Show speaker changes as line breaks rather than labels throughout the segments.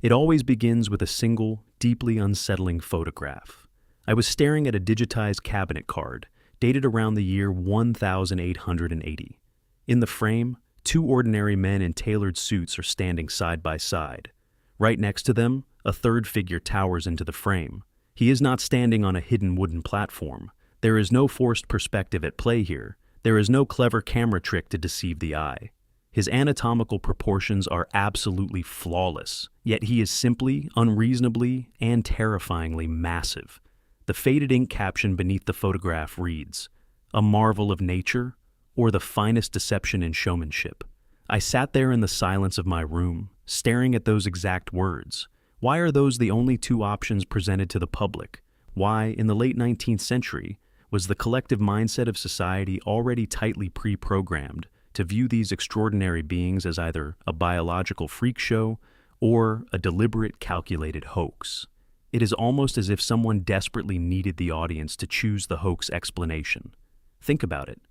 It always begins with a single, deeply unsettling photograph. I was staring at a digitized cabinet card, dated around the year 1880. In the frame, two ordinary men in tailored suits are standing side by side. Right next to them, a third figure towers into the frame. He is not standing on a hidden wooden platform. There is no forced perspective at play here. There is no clever camera trick to deceive the eye. His anatomical proportions are absolutely flawless, yet he is simply, unreasonably, and terrifyingly massive. The faded ink caption beneath the photograph reads, "A marvel of nature, or the finest deception in showmanship." I sat there in the silence of my room, staring at those exact words. Why are those the only two options presented to the public? Why, in the late 19th century, was the collective mindset of society already tightly pre-programmed to view these extraordinary beings as either a biological freak show or a deliberate, calculated hoax? It is almost as if someone desperately needed the audience to choose the hoax explanation. Think about it.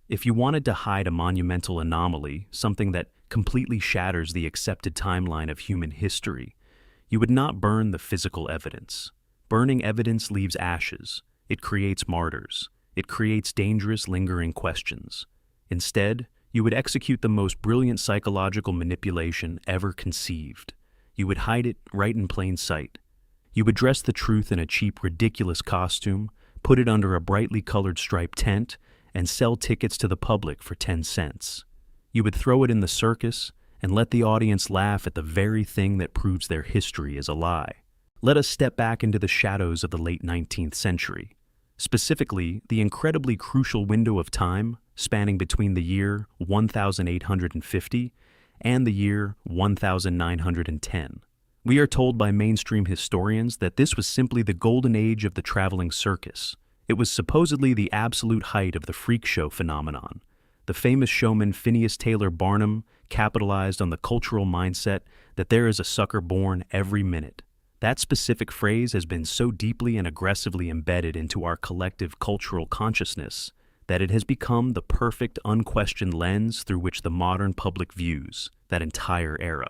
If you wanted to hide a monumental anomaly, something that completely shatters the accepted timeline of human history, you would not burn the physical evidence. Burning evidence leaves ashes. It creates martyrs. It creates dangerous, lingering questions. Instead, you would execute the most brilliant psychological manipulation ever conceived. You would hide it right in plain sight. You would dress the truth in a cheap, ridiculous costume, put it under a brightly colored striped tent, and sell tickets to the public for 10 cents. You would throw it in the circus and let the audience laugh at the very thing that proves their history is a lie. Let us step back into the shadows of the late 19th century. Specifically, the incredibly crucial window of time spanning between the year 1850 and the year 1910. We are told by mainstream historians that this was simply the golden age of the traveling circus. It was supposedly the absolute height of the freak show phenomenon. The famous showman Phineas Taylor Barnum capitalized on the cultural mindset that there is a sucker born every minute. That specific phrase has been so deeply and aggressively embedded into our collective cultural consciousness that it has become the perfect, unquestioned lens through which the modern public views that entire era.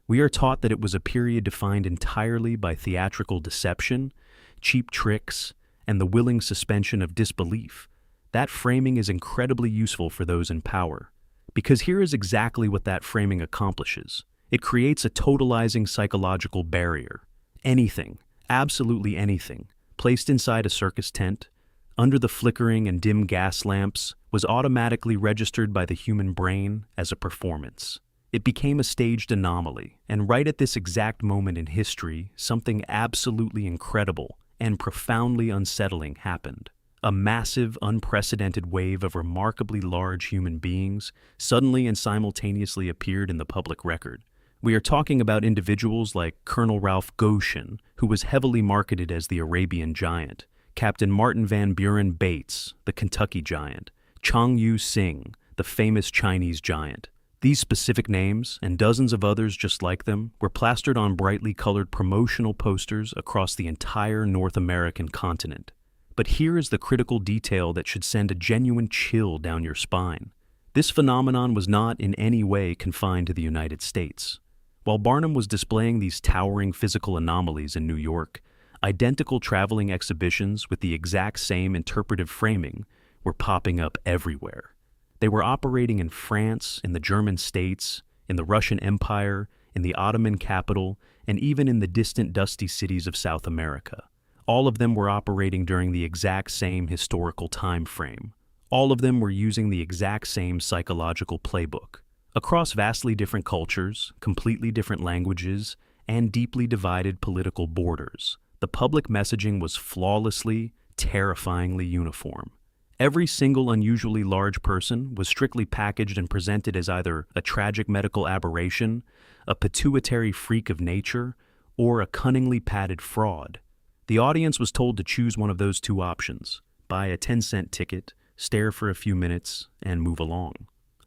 We are taught that it was a period defined entirely by theatrical deception, cheap tricks, and the willing suspension of disbelief. That framing is incredibly useful for those in power, because here is exactly what that framing accomplishes. It creates a totalizing psychological barrier. Anything, absolutely anything, placed inside a circus tent, under the flickering and dim gas lamps, was automatically registered by the human brain as a performance. It became a staged anomaly, and right at this exact moment in history, something absolutely incredible and profoundly unsettling happened. A massive, unprecedented wave of remarkably large human beings suddenly and simultaneously appeared in the public record. We are talking about individuals like Colonel Ralph Goshen, who was heavily marketed as the Arabian Giant, Captain Martin Van Buren Bates, the Kentucky Giant, Chong Yu Sing, the famous Chinese Giant. These specific names, and dozens of others just like them, were plastered on brightly colored promotional posters across the entire North American continent. But here is the critical detail that should send a genuine chill down your spine. This phenomenon was not in any way confined to the United States. While Barnum was displaying these towering physical anomalies in New York, identical traveling exhibitions with the exact same interpretive framing were popping up everywhere. They were operating in France, in the German states, in the Russian Empire, in the Ottoman capital, and even in the distant dusty cities of South America. All of them were operating during the exact same historical time frame. All of them were using the exact same psychological playbook. Across vastly different cultures, completely different languages, and deeply divided political borders, the public messaging was flawlessly, terrifyingly uniform. Every single unusually large person was strictly packaged and presented as either a tragic medical aberration, a pituitary freak of nature, or a cunningly padded fraud. The audience was told to choose one of those two options: buy a 10-cent ticket, stare for a few minutes, and move along.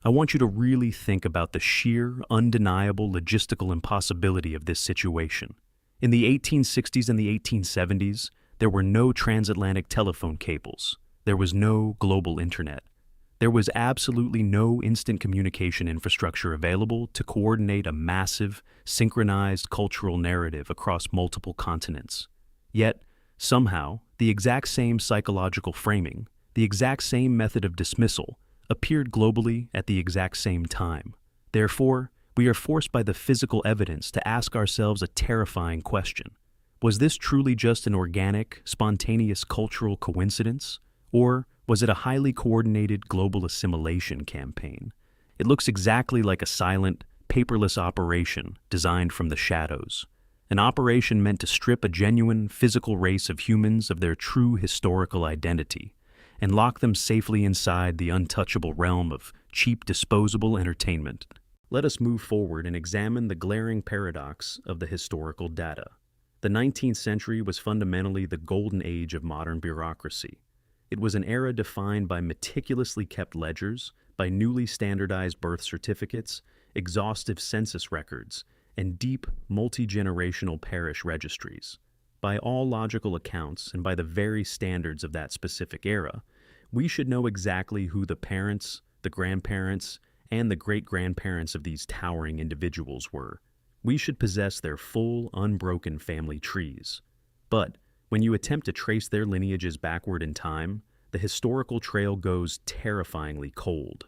I want you to really think about the sheer, undeniable logistical impossibility of this situation. In the 1860s and the 1870s, there were no transatlantic telephone cables. There was no global internet. There was absolutely no instant communication infrastructure available to coordinate a massive, synchronized cultural narrative across multiple continents. Yet, somehow, the exact same psychological framing, the exact same method of dismissal, appeared globally at the exact same time. Therefore, we are forced by the physical evidence to ask ourselves a terrifying question. Was this truly just an organic, spontaneous cultural coincidence? Or was it a highly coordinated global assimilation campaign? It looks exactly like a silent, paperless operation designed from the shadows. An operation meant to strip a genuine, physical race of humans of their true historical identity and lock them safely inside the untouchable realm of cheap, disposable entertainment. Let us move forward and examine the glaring paradox of the historical data. The 19th century was fundamentally the golden age of modern bureaucracy. It was an era defined by meticulously kept ledgers, by newly standardized birth certificates, exhaustive census records, and deep, multi-generational parish registries. By all logical accounts, and by the very standards of that specific era, we should know exactly who the parents, the grandparents, and the great-grandparents of these towering individuals were. We should possess their full, unbroken family trees. But when you attempt to trace their lineages backward in time, the historical trail goes terrifyingly cold.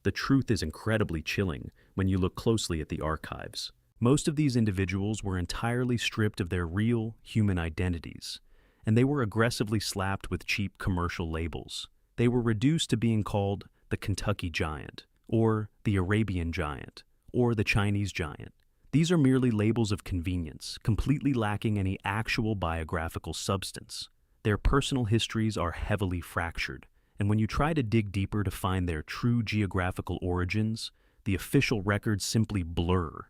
The truth is incredibly chilling when you look closely at the archives. Most of these individuals were entirely stripped of their real human identities, and they were aggressively slapped with cheap commercial labels. They were reduced to being called the Kentucky Giant, or the Arabian Giant, or the Chinese Giant. These are merely labels of convenience, completely lacking any actual biographical substance. Their personal histories are heavily fractured, and when you try to dig deeper to find their true geographical origins, the official records simply blur.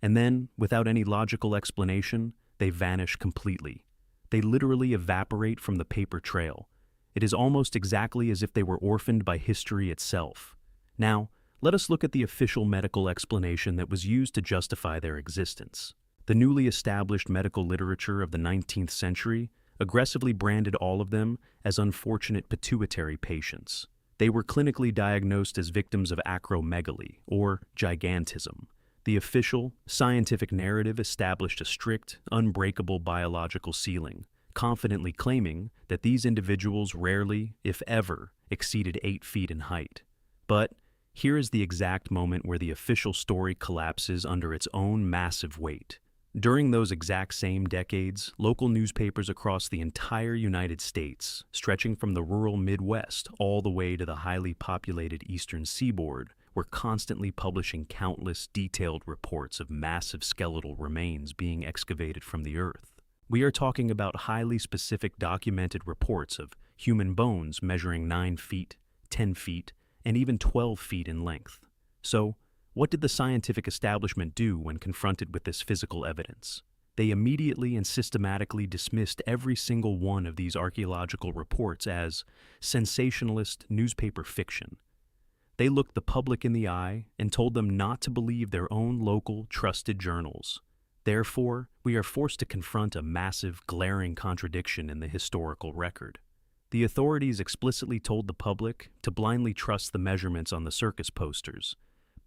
And then, without any logical explanation, they vanish completely. They literally evaporate from the paper trail. It is almost exactly as if they were orphaned by history itself. Now, let us look at the official medical explanation that was used to justify their existence. The newly established medical literature of the 19th century aggressively branded all of them as unfortunate pituitary patients. They were clinically diagnosed as victims of acromegaly, or gigantism. The official, scientific narrative established a strict, unbreakable biological ceiling, confidently claiming that these individuals rarely, if ever, exceeded 8 feet in height. But here is the exact moment where the official story collapses under its own massive weight. During those exact same decades, local newspapers across the entire United States, stretching from the rural Midwest all the way to the highly populated eastern seaboard, were constantly publishing countless detailed reports of massive skeletal remains being excavated from the earth. We are talking about highly specific documented reports of human bones measuring 9 feet, 10 feet, and even 12 feet in length. So, what did the scientific establishment do when confronted with this physical evidence? They immediately and systematically dismissed every single one of these archaeological reports as sensationalist newspaper fiction. They looked the public in the eye and told them not to believe their own local, trusted journals. Therefore, we are forced to confront a massive, glaring contradiction in the historical record. The authorities explicitly told the public to blindly trust the measurements on the circus posters,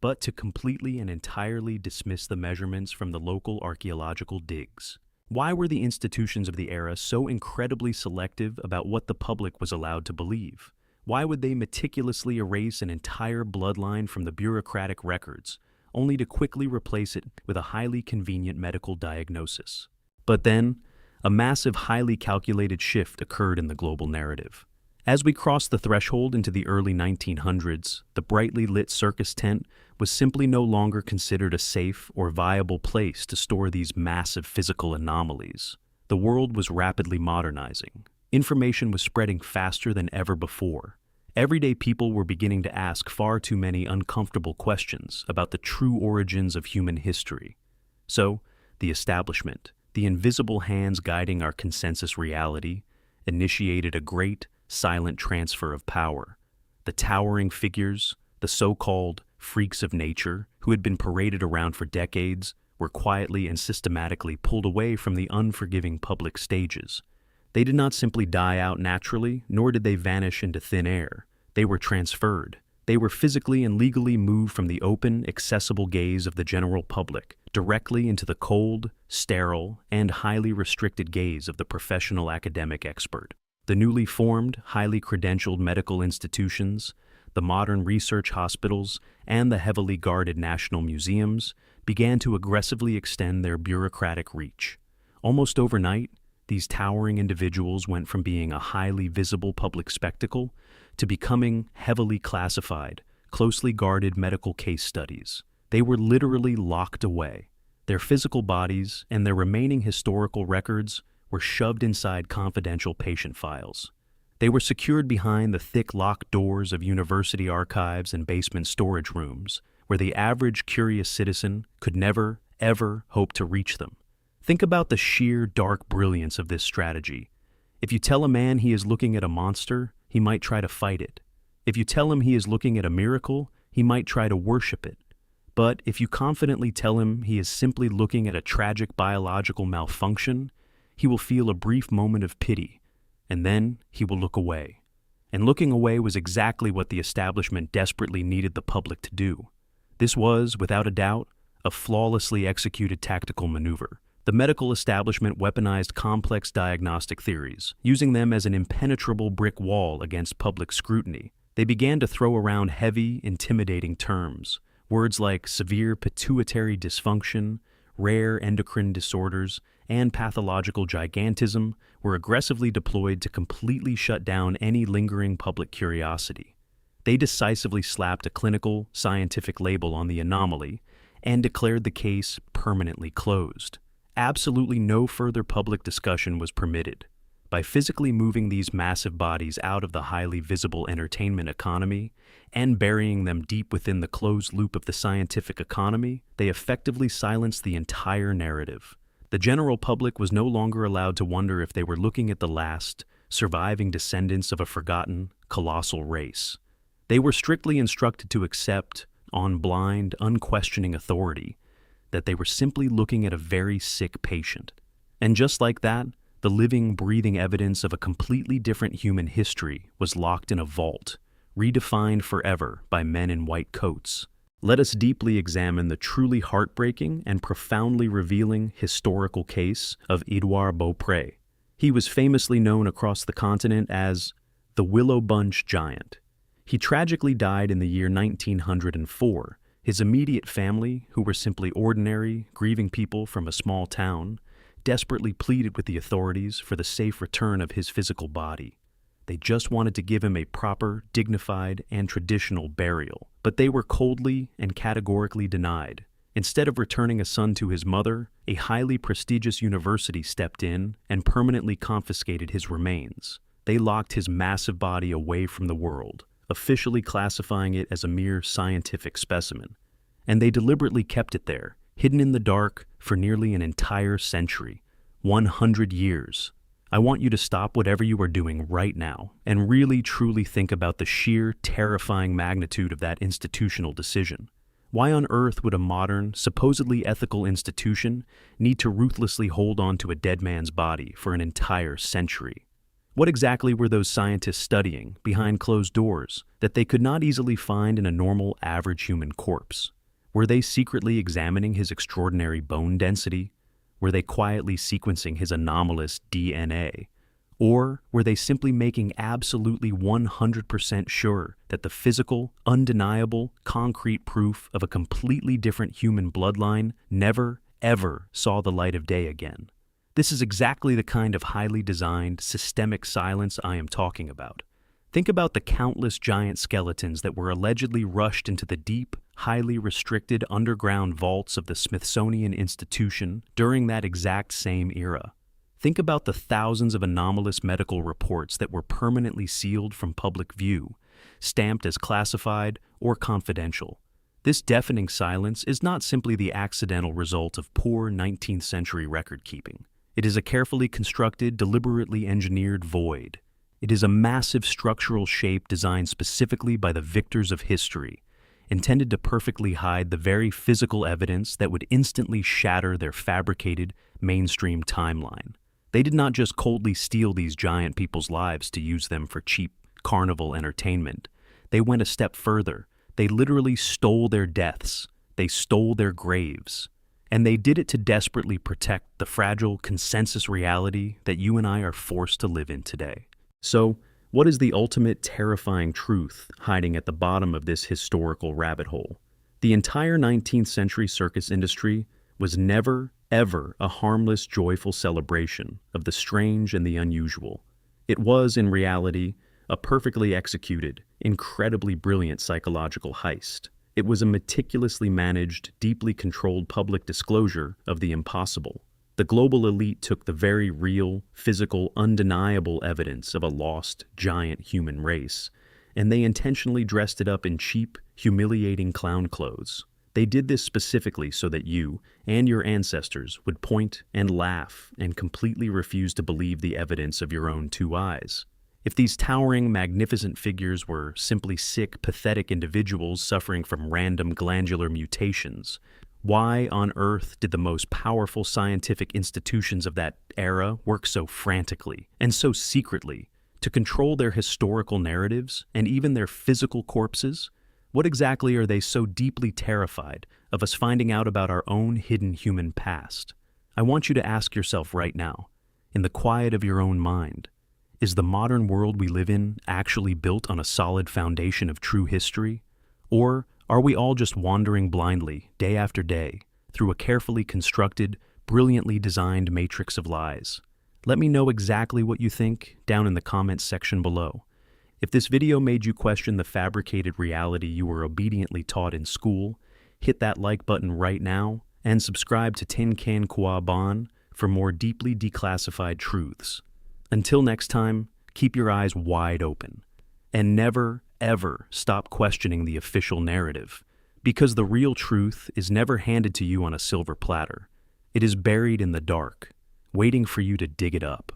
but to completely and entirely dismiss the measurements from the local archaeological digs. Why were the institutions of the era so incredibly selective about what the public was allowed to believe? Why would they meticulously erase an entire bloodline from the bureaucratic records, only to quickly replace it with a highly convenient medical diagnosis? But then, a massive, highly calculated shift occurred in the global narrative. As we crossed the threshold into the early 1900s, the brightly lit circus tent was simply no longer considered a safe or viable place to store these massive physical anomalies. The world was rapidly modernizing. Information was spreading faster than ever before. Everyday people were beginning to ask far too many uncomfortable questions about the true origins of human history. So, the establishment, the invisible hands guiding our consensus reality, initiated a great, silent transfer of power. The towering figures, the so-called freaks of nature, who had been paraded around for decades, were quietly and systematically pulled away from the unforgiving public stages. They did not simply die out naturally, nor did they vanish into thin air. They were transferred, They were physically and legally moved from the open, accessible gaze of the general public directly into the cold, sterile, and highly restricted gaze of the professional academic expert. The newly formed, highly credentialed medical institutions, the modern research hospitals, and the heavily guarded national museums began to aggressively extend their bureaucratic reach. Almost overnight, these towering individuals went from being a highly visible public spectacle to becoming heavily classified, closely guarded medical case studies. They were literally locked away. Their physical bodies and their remaining historical records were shoved inside confidential patient files. They were secured behind the thick locked doors of university archives and basement storage rooms, where the average curious citizen could never, ever hope to reach them. Think about the sheer dark brilliance of this strategy. If you tell a man he is looking at a monster, he might try to fight it. If you tell him he is looking at a miracle, he might try to worship it. But if you confidently tell him he is simply looking at a tragic biological malfunction, he will feel a brief moment of pity, and then he will look away. And looking away was exactly what the establishment desperately needed the public to do. This was, without a doubt, a flawlessly executed tactical maneuver. The medical establishment weaponized complex diagnostic theories, using them as an impenetrable brick wall against public scrutiny. They began to throw around heavy, intimidating terms. Words like severe pituitary dysfunction, rare endocrine disorders, and pathological gigantism were aggressively deployed to completely shut down any lingering public curiosity. They decisively slapped a clinical, scientific label on the anomaly and declared the case permanently closed. Absolutely no further public discussion was permitted. By physically moving these massive bodies out of the highly visible entertainment economy and burying them deep within the closed loop of the scientific economy, they effectively silenced the entire narrative. The general public was no longer allowed to wonder if they were looking at the last, surviving descendants of a forgotten, colossal race. They were strictly instructed to accept, on blind, unquestioning authority, that they were simply looking at a very sick patient. And just like that, the living, breathing evidence of a completely different human history was locked in a vault, redefined forever by men in white coats. Let us deeply examine the truly heartbreaking and profoundly revealing historical case of Edouard Beaupré. He was famously known across the continent as the Willow Bunch Giant. He tragically died in the year 1904. His immediate family, who were simply ordinary, grieving people from a small town, desperately pleaded with the authorities for the safe return of his physical body. They just wanted to give him a proper, dignified, and traditional burial, but they were coldly and categorically denied. Instead of returning a son to his mother, a highly prestigious university stepped in and permanently confiscated his remains. They locked his massive body away from the world, officially classifying it as a mere scientific specimen. And they deliberately kept it there, hidden in the dark, for nearly an entire century, 100 years. I want you to stop whatever you are doing right now and really truly think about the sheer, terrifying magnitude of that institutional decision. Why on earth would a modern, supposedly ethical institution need to ruthlessly hold on to a dead man's body for an entire century? What exactly were those scientists studying behind closed doors that they could not easily find in a normal, average human corpse? Were they secretly examining his extraordinary bone density? Were they quietly sequencing his anomalous DNA? Or were they simply making absolutely 100% sure that the physical, undeniable, concrete proof of a completely different human bloodline never, ever saw the light of day again? This is exactly the kind of highly designed, systemic silence I am talking about. Think about the countless giant skeletons that were allegedly rushed into the deep, highly restricted underground vaults of the Smithsonian Institution during that exact same era. Think about the thousands of anomalous medical reports that were permanently sealed from public view, stamped as classified or confidential. This deafening silence is not simply the accidental result of poor 19th century record keeping. It is a carefully constructed, deliberately engineered void. It is a massive structural shape designed specifically by the victors of history, intended to perfectly hide the very physical evidence that would instantly shatter their fabricated, mainstream timeline. They did not just coldly steal these giant people's lives to use them for cheap carnival entertainment. They went a step further. They literally stole their deaths. They stole their graves. And they did it to desperately protect the fragile consensus reality that you and I are forced to live in today. So, what is the ultimate terrifying truth hiding at the bottom of this historical rabbit hole? The entire 19th century circus industry was never, ever a harmless, joyful celebration of the strange and the unusual. It was, in reality, a perfectly executed, incredibly brilliant psychological heist. It was a meticulously managed, deeply controlled public disclosure of the impossible. The global elite took the very real, physical, undeniable evidence of a lost, giant human race, and they intentionally dressed it up in cheap, humiliating clown clothes. They did this specifically so that you and your ancestors would point and laugh and completely refuse to believe the evidence of your own two eyes. If these towering, magnificent figures were simply sick, pathetic individuals suffering from random glandular mutations, why on earth did the most powerful scientific institutions of that era work so frantically and so secretly to control their historical narratives and even their physical corpses? What exactly are they so deeply terrified of us finding out about our own hidden human past? I want you to ask yourself right now, in the quiet of your own mind, is the modern world we live in actually built on a solid foundation of true history? Or are we all just wandering blindly, day after day, through a carefully constructed, brilliantly designed matrix of lies? Let me know exactly what you think down in the comments section below. If this video made you question the fabricated reality you were obediently taught in school, hit that like button right now and subscribe to Tin Can Kwa Ban for more deeply declassified truths. Until next time, keep your eyes wide open and never, ever stop questioning the official narrative, because the real truth is never handed to you on a silver platter. It is buried in the dark, waiting for you to dig it up.